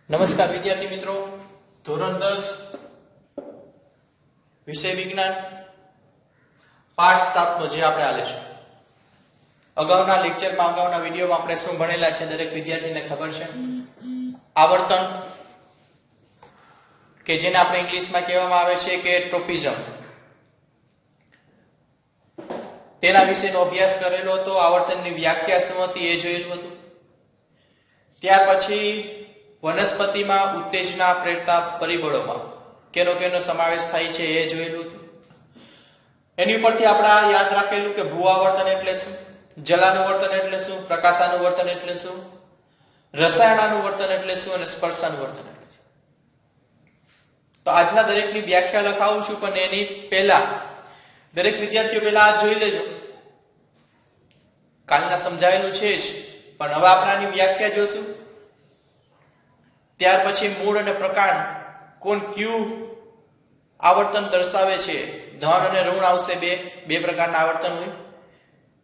નમસ્કાર વિદ્યાર્થી મિત્રો, ધોરણ 10 વિષય વિજ્ઞાન પાઠ 7 નો જે આપણે આલે છે. અગાઉના લેક્ચરમાં અગાઉના વિડિયોમાં આપણે શું ભણેલા છે દરેક વિદ્યાર્થીને ખબર છે. આવર્તન કે જેને આપણે ઇંગ્લિશમાં કહેવામાં આવે છે કે ટ્રોપિઝમ, તેના વિશેનો અભ્યાસ કરેલો હતો. આવર્તનની વ્યાખ્યા શું હતી એ જોયેલું હતું. ત્યાર પછી વનસ્પતિમાં ઉત્તેજના પ્રેરતા પરિબળોમાં કેનો સમાવેશ થાય છે એ જોયેલું હતું. એની ઉપરથી આપણે યાદ રાખેલું કે ભૂ આવર્તન એટલે શું, જલાનુવર્તન એટલે શું, પ્રકાશાનુવર્તન એટલે શું, રસાયણાનુવર્તન એટલે શું અને સ્પર્શાનુવર્તન એટલે શું. તો આજના દરેકની વ્યાખ્યા લખાવું છું, પણ એની પહેલા દરેક વિદ્યાર્થીઓ પહેલા આ જોઈ લેજો. કાલના સમજાવેલું છે જ, પણ હવે આપણે આની વ્યાખ્યા જોશું. ત્યાર પછી મૂળ અને પ્રકાંડ કોણ કયું આવર્તન દર્શાવે છે. ધન અને ઋણ આવશે, બે પ્રકારના આવર્તન હોય.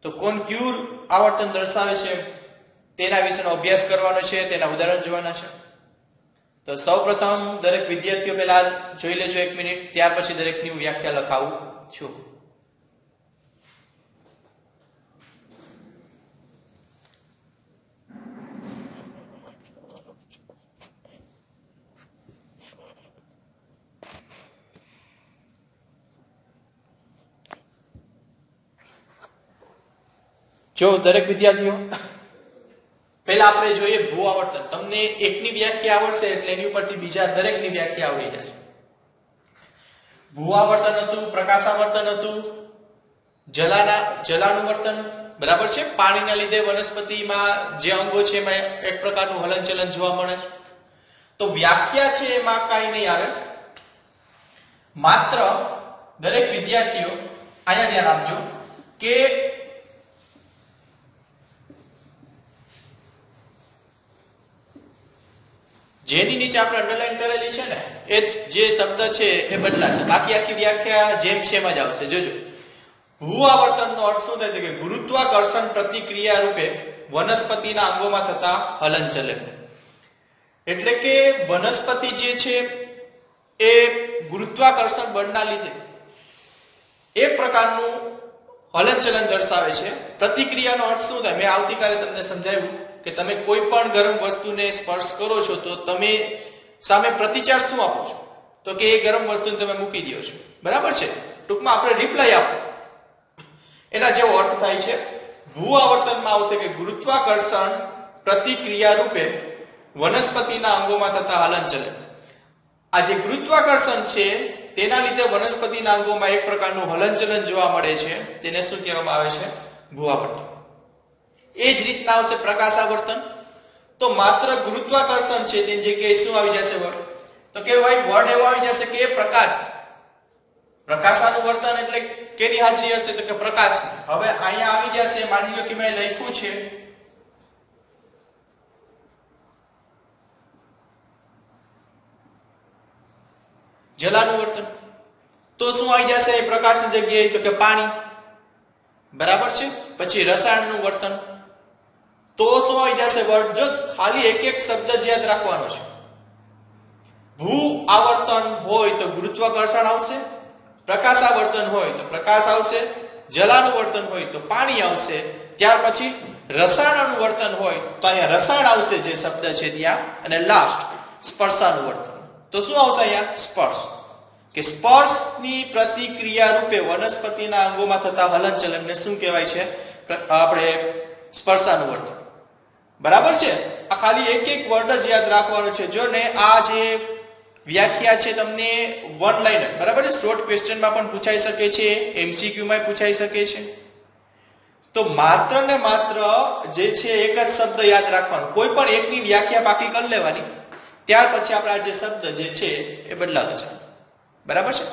તો કોણ કયું આવર્તન દર્શાવે છે તેના વિશેનો અભ્યાસ કરવાનો છે, તેના ઉદાહરણ જોવાના છે. તો સૌપ્રથમ દરેક વિદ્યાર્થીઓ પહેલા જોઈ લેજો 1 મિનિટ, ત્યાર પછી દરેકની વ્યાખ્યા લખાવું છું. જો દરેક વિદ્યાર્થીઓ પહેલા આપણે જોઈએ ભૂ આવર્તન. તમને એકની વ્યાખ્યા આવડશે એટલે એની ઉપરથી બીજા દરેકની વ્યાખ્યા આવડી જશે. ભૂ આવર્તન હતું, પ્રકાશાવર્તન હતું, જલાનુવર્તન, બરાબર છે. પાણીના લીધે વનસ્પતિમાં જે અંગો છે એમાં એક પ્રકારનું હલનચલન જોવા મળે છે. તો વ્યાખ્યા છે એમાં કાંઈ નહીં આવે. માત્ર દરેક વિદ્યાર્થીઓ અહીંયા ધ્યાન આપજો કે જેની નીચે આપણે અંડરલાઈન કરેલી છે ને એ જે શબ્દ છે એ બદલાશે, બાકી આખી વ્યાખ્યા જેમ છે એમ જ આવશે. જોજો, ભૂ આવર્તનનો અર્થ શું થાય કે ગુરુત્વાકર્ષણ પ્રતિક્રિયા રૂપે વનસ્પતિના અંગોમાં થતા હલનચલન. એટલે કે વનસ્પતિ જે છે એ ગુરુત્વાકર્ષણ બળના લીધે એક પ્રકારનું હલનચલન દર્શાવે છે. પ્રતિક્રિયાનો અર્થ શું થાય મેં આવતીકાલે તમને સમજાવ્યું કે તમે કોઈ પણ ગરમ વસ્તુને સ્પર્શ કરો છો તો તમે સામે પ્રતિચાર શું આપો છો, તો કે એ ગરમ વસ્તુને તમે મૂકી દો છો, બરાબર છે. ટૂંકમાં આપણે રિપ્લાય આપો, એના જેવો અર્થ થાય છે. ભૂ આવર્તનમાં આવશે કે ગુરુત્વાકર્ષણ પ્રતિક્રિયા રૂપે વનસ્પતિના અંગોમાં થતા હલનચલન. આ જે ગુરુત્વાકર્ષણ છે તેના લીધે વનસ્પતિના અંગોમાં એક પ્રકારનું હલનચલન જોવા મળે છે, તેને શું કહેવામાં આવે છે? ભૂ આવર્તન. એ જ રીતના આવશે પ્રકાશાવર્તન. તો માત્ર ગુરુત્વાકર્ષણ છે તેની જગ્યાએ શું આવી જશે વર્ડ? તો કે ભાઈ વર્ડ એવો આવી જશે કે પ્રકાશ. પ્રકાશાનુવર્તન એટલે કેની હાજરી હશે? તો કે પ્રકાશ. હવે અહીંયા આવી જશે, માની લો કે મેં લખ્યું છે જલાનુવર્તન, તો શું આવી જશે એ પ્રકાશની જગ્યાએ? તો કે પાણી, બરાબર છે. પછી રસાયણનું વર્તન, તો શું આવી જશે વર્ડ? જો ખાલી એક એક શબ્દ જ યાદ રાખવાનો છે. ભૂ આવર્તન હોય તો ગુરુત્વાકર્ષણ આવશે, પ્રકાશાવર્તન હોય તો પ્રકાશ આવશે, જલાનુવર્તન હોય તો પાણી આવશે, ત્યાર પછી રસાયણાનુવર્તન હોય તો અહીંયા રસાયણ આવશે જે શબ્દ છે ત્યાં, અને લાસ્ટ સ્પર્શાનુવર્તન. તો શું આવશે અહીંયા? સ્પર્શ. કે સ્પર્શની પ્રતિક્રિયા રૂપે વનસ્પતિના અંગોમાં થતા હલનચલનને શું કહેવાય છે? આપણે સ્પર્શાનુવર્તન. બરાબર છે. આ ખાલી એક એક વર્ડ જ યાદ રાખવાનો છે. જો ને આ જે વ્યાખ્યા છે તમને વન લાઇનર, બરાબર છે, શોર્ટ ક્વેશ્ચનમાં પણ પૂછાઈ શકે છે, MCQ માં પૂછાઈ શકે છે. તો માત્ર ને માત્ર જે છે એક જ શબ્દ યાદ રાખવાનો, કોઈ પણ એકની વ્યાખ્યા બાકી કરી લેવાની, ત્યાર પછી આપણે આ જે શબ્દ જે છે એ બદલાતો છે, બરાબર છે.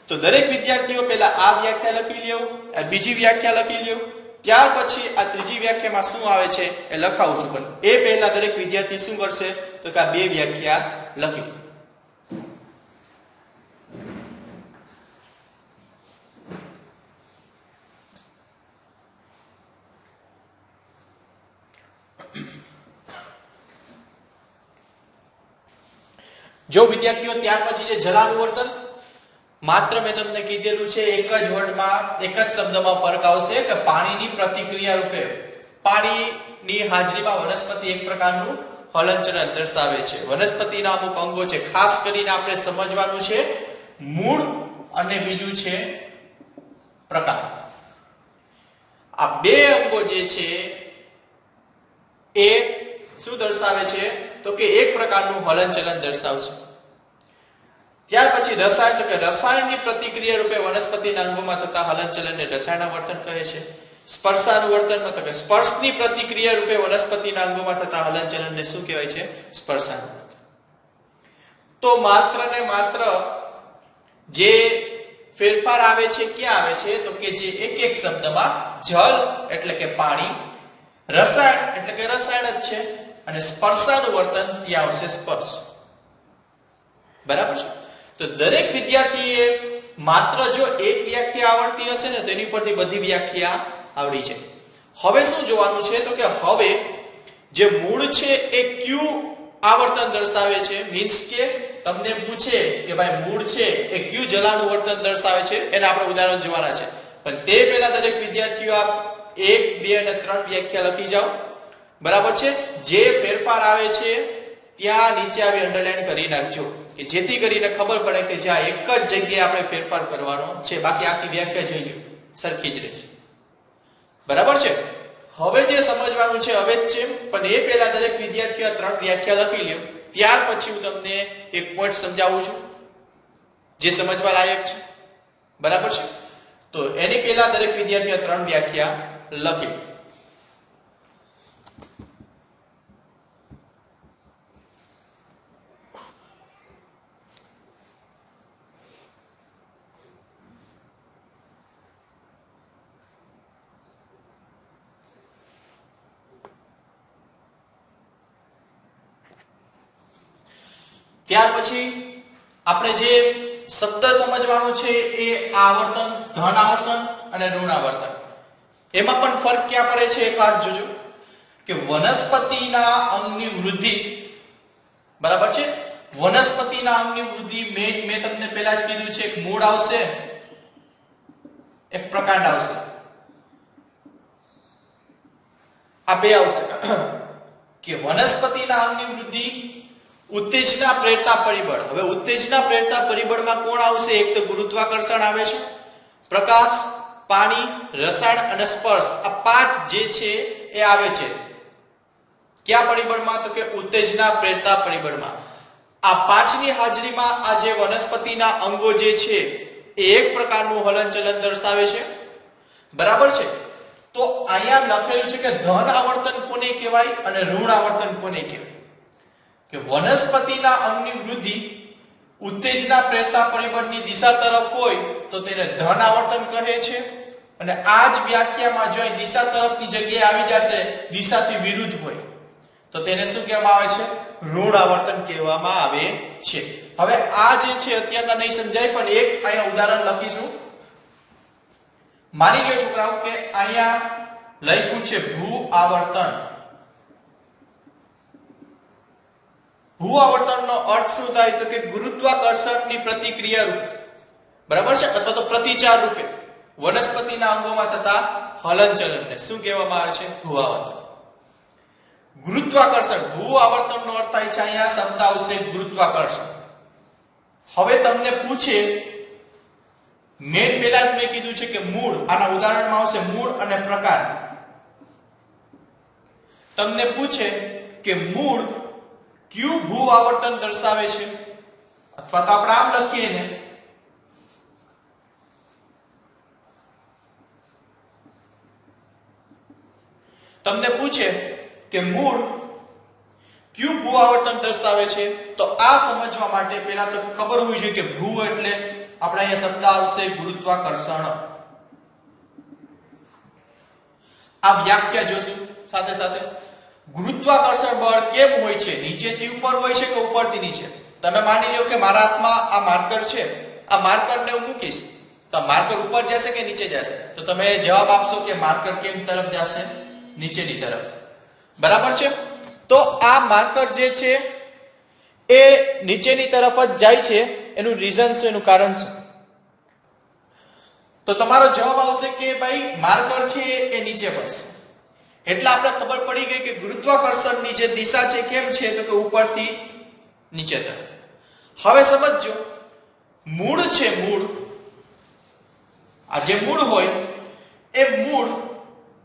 તો દરેક વિદ્યાર્થીઓ પહેલા આ વ્યાખ્યા લખી લેવું, આ બીજી વ્યાખ્યા લખી લેવું, ત્યાર પછી આ ત્રીજી વ્યાખ્યામાં શું આવે છે એ લખાવું છું. પણ એ પહેલા દરેક વિદ્યાર્થી શું કરશે? તો કે આ બે વ્યાખ્યા લખી. જો વિદ્યાર્થીઓ ત્યાર પછી જે જલાનું વર્તન, માત્ર મેં તમને કીધેલું છે એક જ વર્ડમાં એક જ શબ્દમાં ફરક આવશે કે પાણીની પ્રતિક્રિયા રૂપે પાણીની હાજરીમાં વનસ્પતિ એક પ્રકારનું હલનચલન દર્શાવે છે. વનસ્પતિના અમુક અંગો છે, ખાસ કરીને આપણે સમજવાનું છે મૂળ અને બીજું છે પ્રકાર. આ બે અંગો જે છે એ શું દર્શાવે છે તો કે એક પ્રકારનું હલનચલન દર્શાવશે. ત્યાર પછી રસાયણ, તો કે રસાયણની પ્રતિક્રિયા રૂપે વનસ્પતિના અંગોમાં થતા હલનચલનને રસાયણાવર્તન કહે છે. સ્પર્શાનુવર્તનમાં તો કે સ્પર્શની પ્રતિક્રિયા રૂપે વનસ્પતિના અંગોમાં થતા હલનચલનને શું કહેવાય છે? સ્પર્શાનુવર્તન. તો માત્ર ને માત્ર જે ફેરફાર આવે છે ક્યાં આવે છે તો કે જે એક એક શબ્દમાં જલ એટલે કે પાણી, રસાયણ એટલે કે રસાયણ જ છે, અને સ્પર્શાનુવર્તન ત્યાં આવશે સ્પર્શ. બરાબર છે? તો દરેક વિદ્યાર્થીએ માત્ર જો એક વ્યાખ્યા આવડતી હશે ને તેની પરથી બધી વ્યાખ્યા આવડી છે. હવે શું જોવાનું છે તો કે હવે જે મૂળ છે એ ક્યુ આવર્તન દર્શાવે છે, મીન્સ કે તમને પૂછે કે ભાઈ મૂળ છે એ ક્યુ જલાનું વર્તન દર્શાવે છે, એને આપણે ઉદાહરણ જોવાના છે. પણ તે પહેલા દરેક વિદ્યાર્થીઓ આ 1, 2 અને 3 વ્યાખ્યા લખી જાઓ. બરાબર છે? જે ફેરફાર આવે છે ત્યાં નીચે આવી અંડરલાઈન કરી નાખજો કે જેથી કરીને ખબર પડે કે જ્યાં એક જ જગ્યાએ આપણે ફેરફાર કરવાનો છે, બાકી આખી વ્યાખ્યા જોઈ લો સરખી જ રહેશે. બરાબર છે? હવે જે સમજવાનું છે હવે જ છે, પણ એ પહેલા દરેક વિદ્યાર્થીઓ 3 વ્યાખ્યા લખી લ્યો. ત્યાર પછી હું તમને એક પોઈન્ટ સમજાવું છું જે સમજવા લાયક છે. બરાબર છે? તો એની પહેલા દરેક વિદ્યાર્થીઓ 3 વ્યાખ્યા લખી. ત્યાર પછી આપણે જે શબ્દ સમજવાનો છે એ આવર્તન, ધન આવર્તન અને ઋણ આવર્તન. એમાં પણ ફરક ક્યાં પડે છે એ ખાસ જોજો કે વનસ્પતિના અંગની વૃદ્ધિ, બરાબર છે? વનસ્પતિના અંગની વૃદ્ધિ મેં તમને પહેલા જ કીધું છે એક મૂળ આવશે, એક પ્રકાંડ આવશે. આ બે આવશે કે વનસ્પતિના અંગની વૃદ્ધિ, ઉત્તેજના પ્રેરતા પરિબળ. હવે ઉત્તેજના પ્રેરતા પરિબળમાં કોણ આવશે? એક તો ગુરુત્વાકર્ષણ આવે છે, પ્રકાશ, પાણી, રસાયણ અને સ્પર્શ. આ 5 જે છે એ આવે છે કયા પરિબળમાં? તો કે ઉત્તેજના પ્રેરતા પરિબળમાં. આ 5ની હાજરીમાં આ જે વનસ્પતિના અંગો જે છે એ એક પ્રકારનું હલનચલન દર્શાવે છે. બરાબર છે? તો અહીંયા લખેલું છે કે ધન આવર્તન કોને કહેવાય અને ઋણ આવર્તન કોને કહેવાય? કે વનસ્પતિના અંગની વૃદ્ધિ ઉત્તેજના પ્રેરતા પરિબળની દિશા તરફ હોય તો તેને ધન આવર્તન કહે છે, અને આ જ વ્યાખ્યામાં જો અહીં દિશા તરફની જગ્યાએ આવી જશે, દિશાથી વિરુદ્ધ હોય તો તેને શું કહેવામાં આવે છે? ઋણ આવર્તન કહેવામાં આવે છે. હવે આ જે છે અત્યારના નહીં સમજાય, પણ એક અહીંયા ઉદાહરણ લખીશું. માની લ્યો છોકરાઓ કે અહીંયા લખ્યું છે ભૂ આવર્તન. ભૂ આવર્તનનો અર્થ શું થાય તો કે ગુરુત્વાકર્ષણની પ્રતિક્રિયા રૂપે, બરાબર છે, અથવા તો પ્રતિચાર રૂપે વનસ્પતિના અંગોમાં થતા હલનચલનને શું કહેવામાં આવે છે? ભૂ આવર્તન. ગુરુત્વાકર્ષણ, ભૂ આવર્તનનો અર્થ થાય છે અહીંયા શબ્દ આવશે ગુરુત્વાકર્ષણ. હવે તમને પૂછે, મેં પહેલા જ મેં કીધું છે કે મૂળ, આના ઉદાહરણમાં આવશે મૂળ અને પ્રકાર. તમને પૂછે કે મૂળ ક્યુ ભૂ આવર્તન દર્શાવે છે, અથવા તો આપણે આમ લખીએ ને, તમને પૂછે કે મૂળ ક્યુ ભૂ આવર્તન દર્શાવે છે, તો આ સમજવા માટે પહેલા તો ખબર હોવી જોઈએ કે ભૂ એટલે આપણે અહીંયા શબ્દ આવશે ગુરુત્વાકર્ષણ. આ વ્યાખ્યા જોશું સાથે સાથે. ગુરુત્વાકર્ષણ બળ કેમ હોય છે? નીચેથી ઉપર હોય છે કે ઉપરથી નીચે? તમે માની લો કે મારા હાથમાં આ માર્કર છે, આ માર્કરને હું મૂકીશ તો માર્કર ઉપર જશે કે નીચે જશે? તો તમે જવાબ આપશો કે માર્કર કેમ તરફ જશે? નીચેની તરફ. બરાબર છે? તો આ માર્કર જે છે એ નીચેની તરફ જ જાય છે, એનું રીઝન શું, એનું કારણ શું? તો તમારો જવાબ આવશે કે ભાઈ માર્કર છે એ નીચે પડશે. એટલે આપણે ખબર પડી ગઈ કે ગુરુત્વાકર્ષણની જે દિશા છે કેમ છે, તો કે ઉપરથી નીચે તરફ. હવે સમજજો, મૂળ છે, મૂળ, આ જે મૂળ હોય એ મૂળ,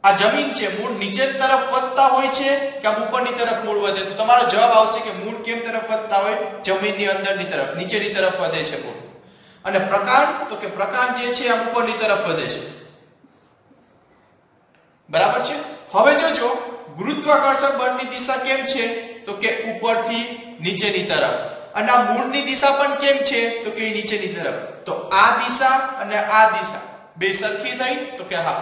આ જમીન છે, મૂળ નીચે તરફ વધતા હોય છે કે આમ ઉપરની તરફ મૂળ વધે? તો તમારો જવાબ આવશે કે મૂળ કેમ તરફ વધતા હોય? જમીનની અંદરની તરફ, નીચેની તરફ વધે છે મૂળ. અને પ્રકાંડ, તો કે પ્રકાંડ જે છે આમ ઉપરની તરફ વધે છે. બરાબર છે? હવે જોજો ગુરુત્વાકર્ષણ બળની દિશા કેમ છે, તો કે ઉપરથી નીચેની તરફ. અને આ મૂળની દિશા પણ કેમ છે, તો કે નીચેની તરફ. તો આ દિશા અને આ દિશા બે સરખી થઈ, તો કે હા.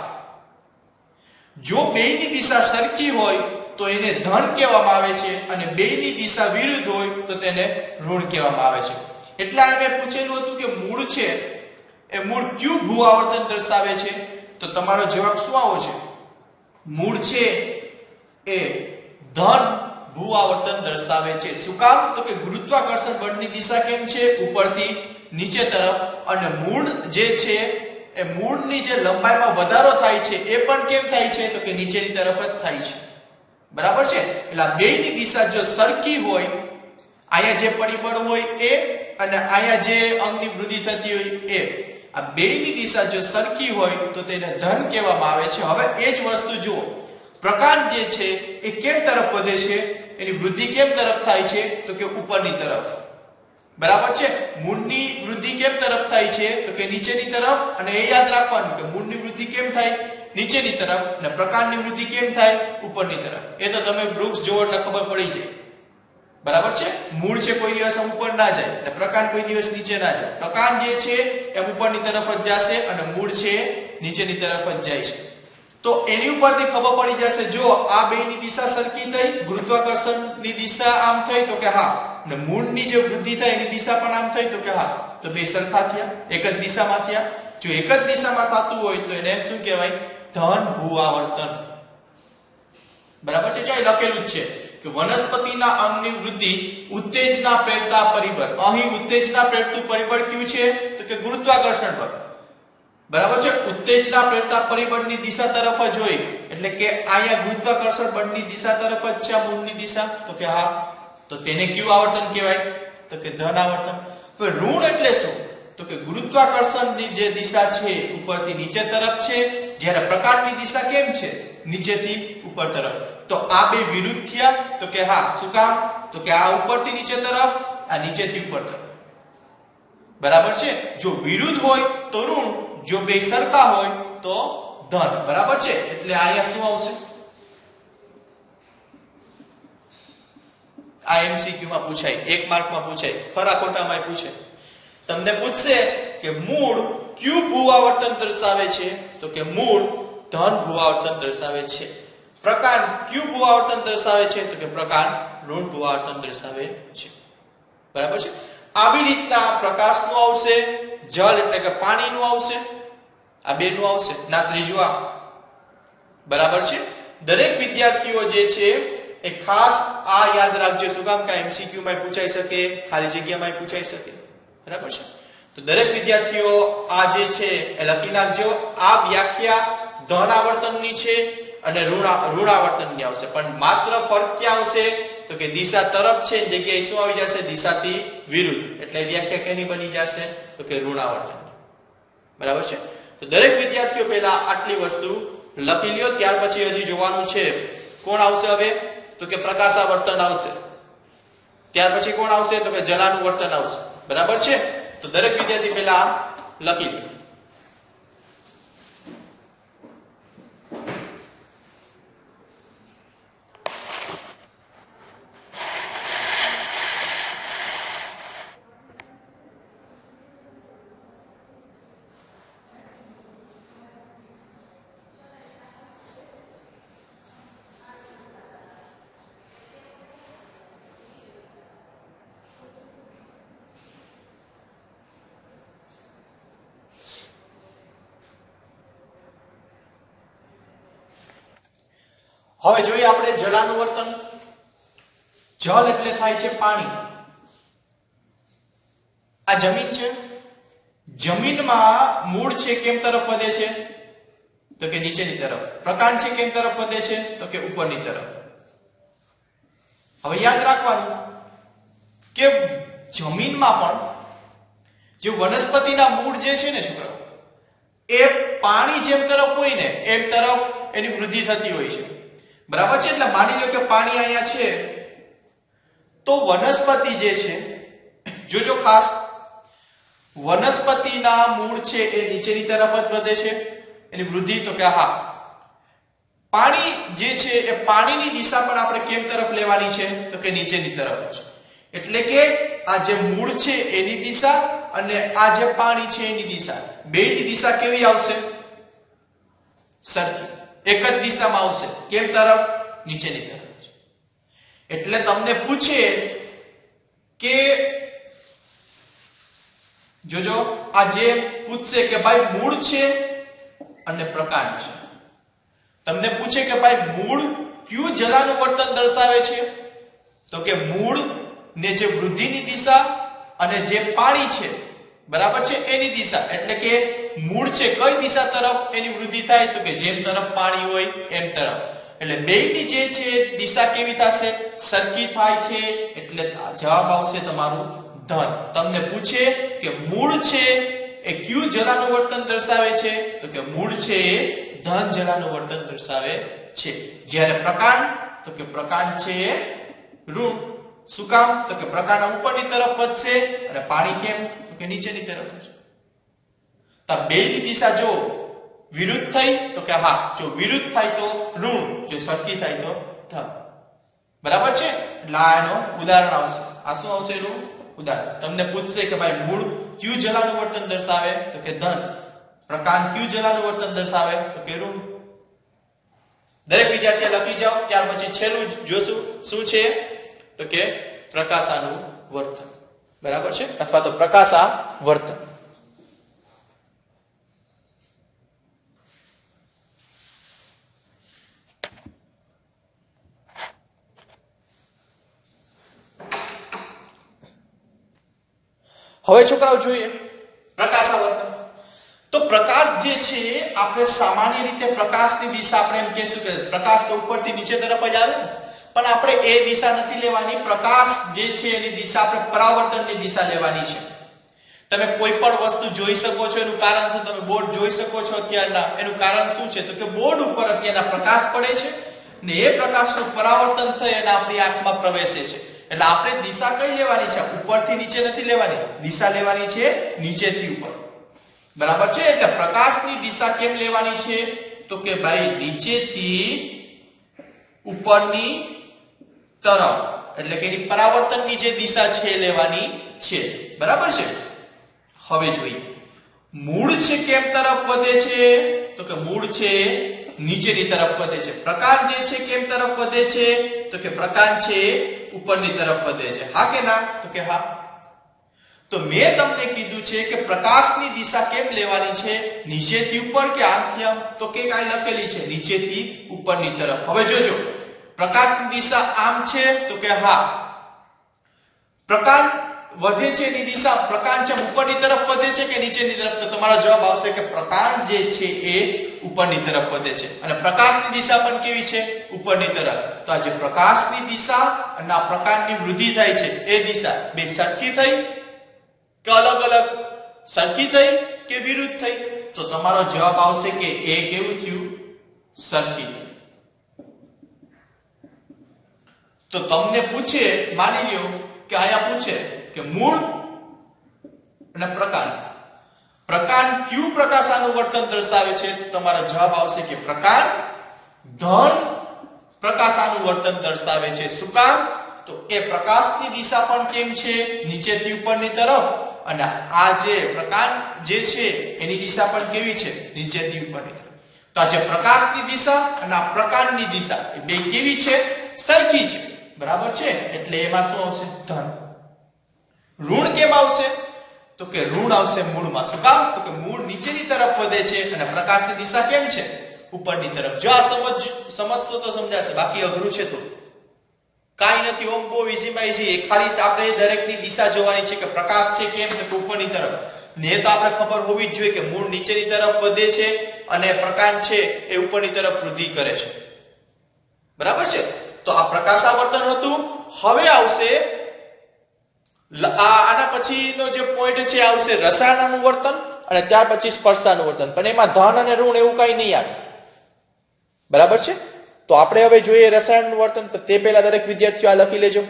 જો બેયની દિશા સરખી હોય તો એને ધન કહેવામાં આવે છે, અને બેયની દિશા વિરુદ્ધ હોય તો તેને ઋણ કહેવામાં આવે છે. એટલે આ મેં પૂછેલું હતું કે મૂળ છે એ મૂળ કયું ભૂ આવર્તન દર્શાવે છે? તો તમારો જવાબ શું આવો છે? મૂળ છે એ ધન ભૂ આવર્તન દર્શાવે છે. શું કામ? તો કે ગુરુત્વાકર્ષણ બળની દિશા કેમ છે? ઉપરથી નીચે તરફ. અને મૂળ જે છે એ મૂળની જે લંબાઈમાં વધારો થાય છે એ પણ કેમ થાય છે? તો કે નીચેની તરફ જ થાય છે. બરાબર છે? એટલે આ બેયની દિશા જો સરખી હોય, અહીંયા જે પરિબળ હોય એ અને અહીંયા જે અંગની વૃદ્ધિ થતી હોય એ, આ બેયની દિશા જો સરખી હોય તો તેને ધન કહેવામાં આવે છે. હવે એ જ વસ્તુ જુઓ, પ્રકાંડ જે છે એ કેમ તરફ વધે છે? એની વૃદ્ધિ કેમ તરફ થાય છે? તો કે ઉપરની તરફ. બરાબર છે? મૂળની વૃદ્ધિ કેમ તરફ થાય છે? તો કે નીચેની તરફ. અને એ યાદ રાખવાનું કે મૂળની વૃદ્ધિ કેમ થાય? નીચેની તરફ. અને પ્રકાંડની વૃદ્ધિ કેમ થાય? ઉપરની તરફ. એ તો તમે વૃક્ષ જોવો એટલે ખબર પડી જાય. બરાબર છે? મૂળ છે કોઈ દિવસ ઉપર ના જાય અને પ્રકાંડ કોઈ દિવસ નીચે ના જાય. પ્રકાંડ જે છે એ ઉપરની તરફ જ જશે અને મૂળ છે નીચેની તરફ જ જાય છે. તો એની ઉપરથી ખબર પડી જશે, જો આ બેયની દિશા સરખી થઈ, ગુરુત્વાકર્ષણની દિશા આમ થઈ તો કે હા, અને મૂળની જે વૃદ્ધિ થાય એની દિશા પણ આમ થઈ તો કે હા, તો બે સરખા થયા, એક જ દિશામાં થયા. જો એક જ દિશામાં થતું હોય તો એને શું કહેવાય? ધન ભૂ આવર્તન. બરાબર છે? જો લખેલું જ છે કે વનસ્પતિના અંગની વૃદ્ધિ ઉત્તેજના પ્રેરતા પરિબળ. અહીં ઉત્તેજના પ્રેરતું પરિબળ કયું છે? તો કે ગુરુત્વાકર્ષણ બળ. બરાબર છે? ઉત્તેજના પ્રેરતા પરિબળની દિશા તરફ જ હોય, એટલે કે અહીંયા ગુરુત્વાકર્ષણ બળની દિશા તરફ જ છે મૂળની દિશા, તો કે હા, તો તેને કયું આવર્તન કહેવાય? તો કે ધન આવર્તન. હવે ઋણ એટલે શું? તો કે ગુરુત્વાકર્ષણની જે દિશા છે ઉપરથી નીચે તરફ છે, જ્યારે પ્રકાંડની દિશા કેમ છે? નીચેથી ઉપર તરફ. તો આ બે વિરુદ્ધ થયા, તો કે હા. શું કામ? તો કે આ ઉપરથી નીચે તરફ, આ નીચેથી ઉપર તરફ. બરાબર છે? જો વિરુદ્ધ હોય તો ઋણ, જો બે સરખા હોય તો ધન. બરાબર છે? એટલે અહીંયા શું આવશે? આ એમસીક્યુ માં પૂછાય, 1 માર્કમાં પૂછાય, ખરા ખોટામાં પૂછાય. તમને પૂછશે કે મૂળ કયું ભૂઆવર્તન દર્શાવે છે? તો કે મૂળ ધન ભૂઆવર્તન દર્શાવે છે. પ્રકાંડ કયું ભૂઆવર્તન દર્શાવે છે? તો કે પ્રકાંડ ઋણ ભૂઆવર્તન દર્શાવે છે. બરાબર છે? આવી રીતના પ્રકાશનું આવશે, જળ એટલે કે પાણીનું આવશે, આ બેનું આવશે, ના ત્રીજું આ. બરાબર છે? દરેક વિદ્યાર્થીઓ જે છે એ ખાસ આ યાદ રાખજો. શું કામ? કે એમસીક્યુ માં પૂછાઈ શકે, ખાલી જગ્યામાં પૂછાઈ શકે. બરાબર છે? તો દરેક વિદ્યાર્થીઓ આ જે છે એ લખી નાખજો. આ વ્યાખ્યા ધન આવર્તનની છે અને ઋણ આવર્તનની આવશે, પણ માત્ર ફરક ક્યાં આવશે? તો કે દિશા તરફ છે જગ્યાએ શું આવી જશે? દિશાથી વિરુદ્ધ. એટલે વ્યાખ્યા કેની બની જશે? તો કે ઋણ આવર્તન. બરાબર છે? તો દરેક વિદ્યાર્થીઓ પહેલા આટલી વસ્તુ લખી લ્યો. ત્યાર પછી હજી જોવાનું છે કોણ આવશે હવે? તો કે પ્રકાશાવર્તન આવશે. ત્યાર પછી કોણ આવશે? તો કે જલાનું વર્તન આવશે. બરાબર છે? તો દરેક વિદ્યાર્થી પહેલા લખી લો. હવે જોઈએ આપણે જલાનું વર્તન. જલ એટલે થાય છે પાણી. આ જમીન છે, જમીનમાં મૂળ છે કેમ તરફ વધે છે તો કે નીચેની તરફ. પ્રકાંડ છે કેમ તરફ વધે છે તો કે ઉપરની તરફ. હવે યાદ રાખવાનું કે જમીનમાં પણ જે વનસ્પતિના મૂળ જે છે ને છોકરાઓ, એ પાણી જેમ તરફ હોય ને એમ તરફ એની વૃદ્ધિ થતી હોય છે. બરાબર છે? એટલે માની લો કે પાણી અહીંયા છે તો વનસ્પતિ જે છે, જોજો ખાસ, વનસ્પતિના મૂળ છે એ નીચેની તરફ જ વધે છે એની વૃદ્ધિ. તો કે હા, પાણી જે છે એ પાણીની દિશા પણ આપણે કેમ તરફ લેવાની છે તો કે નીચેની તરફ છે. એટલે કે આ જે મૂળ છે એની દિશા અને આ જે પાણી છે એની દિશા, બેયની દિશા કેવી આવશે? સરખી, એક જ દિશામાં આવશે. કેમ તરફ? નીચેની તરફ. એટલે તમને પૂછે કે જોજો, આ જે પૂછશે કે ભાઈ મૂળ છે અને પ્રકાંડ છે. તમને પૂછે કે ભાઈ મૂળ કયું જલાનું વર્તન દર્શાવે છે તો કે મૂળ ને જે વૃદ્ધિની દિશા અને જે પાણી છે, બરાબર છે, એની દિશા. એટલે કે મૂળ છે કઈ દિશા તરફ એની વૃદ્ધિ થાય તો કે જેમ તરફ પાણી હોય એમ તરફ. એટલે બેયની જે છે દિશા કેવી થશે? સરખી થાય છે. એટલે જવાબ આવશે તમારું ધન. તમને પૂછે કે મૂળ છે એ કયું જલાનું વર્તન દર્શાવે છે તો કે મૂળ છે એ ધન જલાનું વર્તન દર્શાવે છે. જ્યારે પ્રકાંડ તો કે પ્રકાંડ છે એ ઋણ. શું કામ? તો કે પ્રકાંડ ઉપરની તરફ વધશે અને પાણી કેમ તો કે નીચેની તરફ છે. તો બેયની દિશા જો વિરુદ્ધ થઈ તો કે હા, જો વિરુદ્ધ થાય તો ઋણ, જો સરખી થાય તો ધન. બરાબર છે? એટલે આ એનો ઉદાહરણ આવશે. આ શું આવશે એનું ઉદાહરણ? તમને પૂછશે કે ભાઈ મૂળ કયું જલાનું વર્તન દર્શાવે તો કે ધન, પ્રકાંડ કયું જલાનું વર્તન દર્શાવે તો કે ઋણ. દરેક વિદ્યાર્થી લખી જાઓ. ત્યાર પછી છેલ્લું જોશું શું છે તો કે પ્રકાશાનું વર્તન. બરાબર છે? અથવા તો પ્રકાશા વર્તન. હવે છોકરાઓ જોઈએ પ્રકાશાવર્તન. તો પ્રકાશ જે છે, આપણે સામાન્ય રીતે પ્રકાશની દિશા આપણે એમ કહેશું કે પ્રકાશ તો ઉપરથી નીચે તરફ જ આવે ને, પણ આપણે એ દિશા નથી લેવાની. પ્રકાશ જે છે એની દિશા આપણે પરાવર્તનની દિશા લેવાની છે. તમે કોઈ પણ વસ્તુ જોઈ શકો છો, એનું કારણ શું? તમે બોર્ડ જોઈ શકો છો અત્યારના, એનું કારણ શું છે તો કે બોર્ડ ઉપર અત્યારના પ્રકાશ પડે છે ને એ પ્રકાશનું પરાવર્તન થઈ અને આપણી આંખમાં પ્રવેશે છે. એટલે આપણે દિશા કઈ લેવાની છે? ઉપરથી નીચે નથી લેવાની, દિશા લેવાની છે નીચેથી ઉપર. બરાબર છે? એટલે પ્રકાશની દિશા કેમ લેવાની છે તો કે ભાઈ નીચેથી ઉપરની તરફ. એટલે કે એની પરાવર્તનની જે દિશા છે એ લેવાની છે. બરાબર છે? હવે જોઈએ મૂળ છે કેમ તરફ વધે છે તો કે મૂળ છે નીચેની તરફ વધે છે. પ્રકાંડ જે છે કેમ તરફ વધે છે તો કે પ્રકાંડ છે ઉપરની તરફ વધે છે. હા કે ના? તો કે હા. તો મેં તમને કીધું છે કે પ્રકાશની દિશા કેમ લેવાની છે? નીચેથી ઉપર કે આમથી આમ? તો કે કાઈ લખેલી છે નીચેથી ઉપરની તરફ. હવે જોજો, પ્રકાશની દિશા આમ છે તો કે હા. પ્રકાંડ વધે છે એની દિશા, પ્રકાંડ છે ઉપરની તરફ વધે છે કે નીચેની તરફ? તો તમારો જવાબ આવશે કે પ્રકાંડ જે છે એ ઉપરની તરફ વધે છે અને પ્રકાશની દિશા પણ કેવી છે? ઉપરની તરફ. તો આ જે પ્રકાશની દિશા અને આ પ્રકાંડની વૃદ્ધિ થાય છે એ દિશા બે સરખી થઈ કે અલગ અલગ? સરખી થઈ કે વિરુદ્ધ થઈ? તો તમારો જવાબ આવશે કે એ કેવું થયું? સરખી થઈ. તો તમને પૂછે, માની લ્યો કે આયા પૂછે કે મૂળ અને પ્રકાંડ, પ્રકાંડ કયું પ્રકાશાનું વર્તન દર્શાવે છે? તો તમારો જવાબ આવશે કે પ્રકાંડ ધન પ્રકાશાનું વર્તન દર્શાવે છે. શું કામ? તો એ પ્રકાશની દિશા પણ કેમ છે? નીચેથી ઉપરની તરફ. અને આ જે પ્રકાંડ જે છે એની દિશા પણ કેવી છે? નીચેથી ઉપરની તરફ. તો આ જે પ્રકાશની દિશા અને આ પ્રકાંડની દિશા એ બે કેવી છે? સરખી છે. બરાબર છે? એટલે એમાં શું આવશે? ધન. ઋણ કેમ આવશે તો કે ઋણ આવશે મૂળમાં. શું કામ? તો કે મૂળ નીચેની તરફ વધે છે અને પ્રકાશની દિશા કેમ છે? ઉપરની તરફ. જો આ સમજશો તો સમજાશે, બાકી અઘરું છે તો કાંઈ નથી ઓમ બહુ ઈઝીમાં ઈઝી, ખાલી આપણે દરેકની દિશા જોવાની છે કે પ્રકાશ છે કેમ કે ઉપરની તરફ. ને તો આપણે ખબર હોવી જ જોઈએ કે મૂળ નીચેની તરફ વધે છે અને પ્રકાશ છે એ ઉપરની તરફ વૃદ્ધિ કરે છે. બરાબર છે? તો આ પ્રકાશાવર્તન હતું. હવે આવશે આના પછીનો જે પોઈન્ટ છે આવશે રસાયણનું વર્તન અને ત્યાર પછી સ્પર્શાનું વર્તન. પણ એમાં ધન અને ઋણ એવું કઈ નહીં આવે. બરાબર છે? તો આપણે હવે જોઈએ રસાયણનું વર્તન. તો તે પહેલા દરેક વિદ્યાર્થીઓ આ લખી લેજો.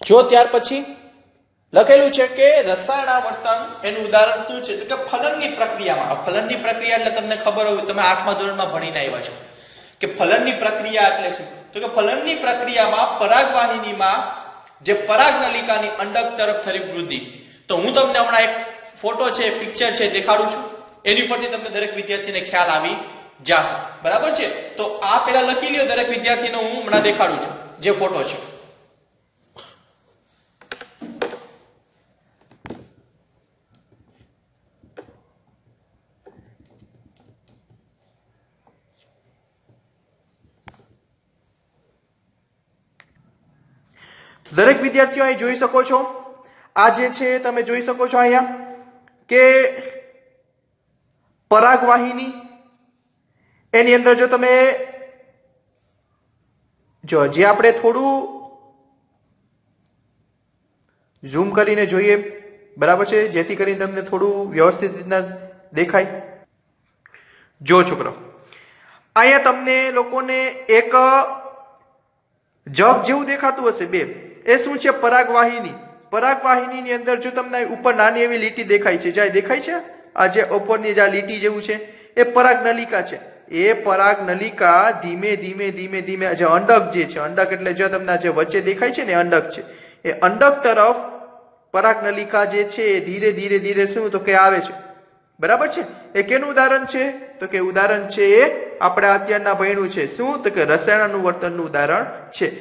જો ત્યાર પછી લખેલું છે કે રસાયણાવર્તન એનું ઉદાહરણ શું છે? તો કે ફલનની પ્રક્રિયામાં. ફલનની પ્રક્રિયા એટલે તમને ખબર હોય, તમે 8મા ધોરણમાં ભણીને આવ્યા છો કે ફલનની પ્રક્રિયા એટલે શું? તો કે ફલનની પ્રક્રિયામાં પરાગવાહિનીમાં જે પરાગનલિકાની અંડક તરફ તરફ વૃદ્ધિ. તો હું તમને હમણાં એક ફોટો છે, પિક્ચર છે દેખાડું છું. એની પરથી તમને દરેક વિદ્યાર્થીને ખ્યાલ આવી જશે. બરાબર છે? તો આ પહેલા લખી લ્યો દરેક વિદ્યાર્થીને, હું હમણાં દેખાડું છું જે ફોટો છે. દરેક વિદ્યાર્થીઓ અહીં જોઈ શકો છો, આ જે છે તમે જોઈ શકો છો અહીંયા કે પરાગવાહિની એની અંદર જો તમે જો જે આપણે થોડું ઝૂમ કરીને જોઈએ, બરાબર છે, જેથી કરીને તમને થોડું વ્યવસ્થિત રીતના દેખાય. જો છોકરો અહીંયા તમને લોકોને એક જગ જેવું દેખાતું હશે, બે. એ શું છે? પરાગવાહિની. પરાગવાહિનીની અંદર જો તમને ઉપર નાની એવી લીટી દેખાય છે, જ્યાં દેખાય છે આ જે ઉપરની જે લીટી જેવું છે એ પરાગનલિકા છે. એ પરાગનલિકા ધીમે ધીમે ધીમે ધીમે જે અંડક જે છે, અંડક એટલે જો તમને જે વચ્ચે દેખાય છે ને અંડક છે, એ અંડક તરફ પરાગનલિકા જે છે એ ધીરે ધીરે ધીરે શું તો કે આવે છે. બરાબર છે? એ કેનું ઉદાહરણ છે? તો કે ઉદાહરણ છે એ આપણે અત્યારના ભણ્યું છે. શું? તો કે રસાયણનું વર્તનનું ઉદાહરણ છે.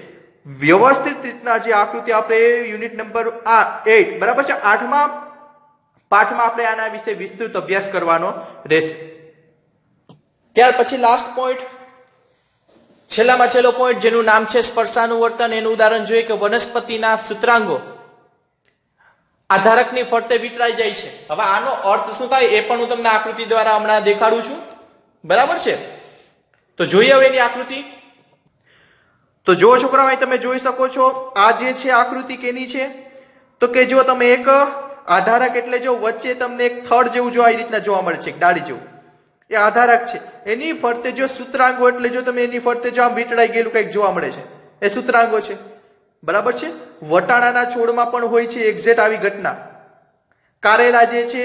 વ્યવસ્થિત રીતના જે આકૃતિ આપણે યુનિટ નંબર 8, બરાબર છે, 8મા પાઠમાં આપણે આના વિશે વિસ્તૃત અભ્યાસ કરવાનો રહેશે. ત્યાર પછી લાસ્ટ પોઈન્ટ, છેલ્લામાં છેલ્લો પોઈન્ટ જેનું નામ છે સ્પર્શાનું વર્તન. એનું ઉદાહરણ જોઈએ કે વનસ્પતિના સૂત્રાંગો આધારકની ફરતે વીંટળાઈ જાય છે. હવે આનો અર્થ શું થાય એ પણ હું તમને આકૃતિ દ્વારા હમણાં દેખાડું છું. બરાબર છે? તો જોઈએ હવે એની આકૃતિ. તો જો છોકરાઓ અહીં તમે જોઈ શકો છો, આ જે છે આકૃતિ કેની છે? તો કે જો તમે એક આધારક એટલે જો વચ્ચે તમને એક થડ જેવું જો આ રીતના જોવા મળે છે, એક ડાળી જેવું, એ આધારક છે. એની ફરતે જો સૂત્રાંગો એટલે જો તમે એની ફરતે જો આમ વીંટળાઈ ગયેલું કંઈક જોવા મળે છે, એ સૂત્રાંગો છે. બરાબર છે? વટાણાના છોડમાં પણ હોય છે એક્ઝેક્ટ આવી ઘટના. કારેલા જે છે,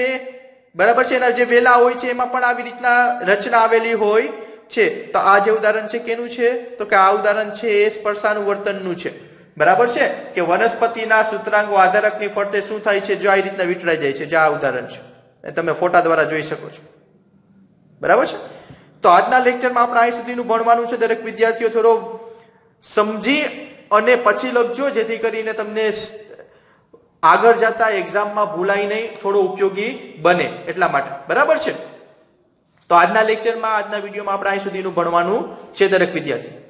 બરાબર છે, એના જે વેલા હોય છે એમાં પણ આવી રીતના રચના આવેલી હોય છે. તો આ જે ઉદાહરણ છે કેનું છે? તો કે આ ઉદાહરણ છે એ સ્પર્શાનું વર્તનનું છે. બરાબર છે? કે વનસ્પતિના સૂત્રાંગો આધારકની ફરતે શું થાય છે? જો આ રીતના વીંટળાઈ જાય છે. જો આ ઉદાહરણ છે, એ તમે ફોટા દ્વારા જોઈ શકો છો. બરાબર છે? તો આજના લેક્ચરમાં આપણે અહીં સુધીનું ભણવાનું છે. દરેક વિદ્યાર્થીઓ થોડો સમજી અને પછી લખજો, જેથી કરીને તમને આગળ જતા એક્ઝામમાં ભૂલાય નહીં, થોડો ઉપયોગી બને એટલા માટે. બરાબર છે? તો આજના લેક્ચરમાં, આજના વિડીયોમાં આપણે અહીં સુધીનું ભણવાનું છે દરેક વિદ્યાર્થી.